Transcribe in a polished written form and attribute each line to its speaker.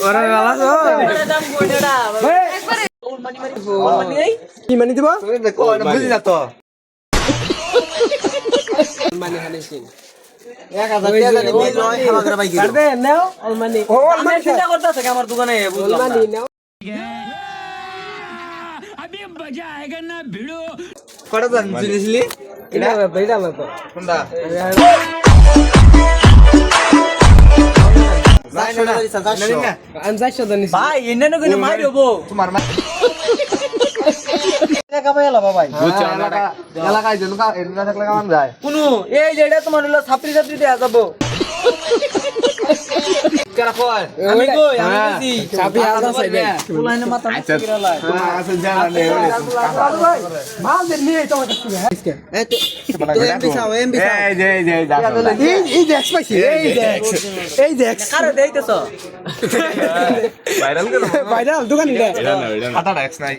Speaker 1: ওরে বাবা তো
Speaker 2: দাম কোনেডা
Speaker 1: কি মানি দিব
Speaker 3: বুঝি না তো
Speaker 1: মানি হানিছিন
Speaker 3: 1000 টাকা জানি বিল হয় খাওয়া করে ভাই
Speaker 1: কাট দে নাও অল মানি
Speaker 2: আমি চিন্তা করতেছে আমার দোকানে বুঝলাম
Speaker 1: মানি নাও
Speaker 3: কটা জানি জিনিসলি
Speaker 1: এটা বেটা না তো
Speaker 3: কোনটা
Speaker 1: আমি 400 দেন
Speaker 2: ভাই এনে না কইলে মাই দেবো
Speaker 3: তোমার মা টাকা পাইলা ভাই এলাকায় জন কা এর থাকলে কেমন যায়
Speaker 2: কোন এই যেটা তোমার হলো ছাত্রী ছাত্রী দেয়া যাবো
Speaker 3: কারা কয়
Speaker 2: আমি কই আমি বুঝি
Speaker 1: চাবি আদা সাইবে
Speaker 2: ফুলাইনে মাথা নষ্ট করে লাই
Speaker 3: তোমার কাছে জানা নেই
Speaker 1: মাল দে নিয়ে তোমার কাছে
Speaker 3: এই তো এমবি চাও এই যে
Speaker 1: এই যে এক্সপাইসি এই যে
Speaker 2: কারে দেইতেছ
Speaker 3: ভাইরাল করে
Speaker 1: ভাইরাল দোকান এটা
Speaker 3: হাটা এক্স নাই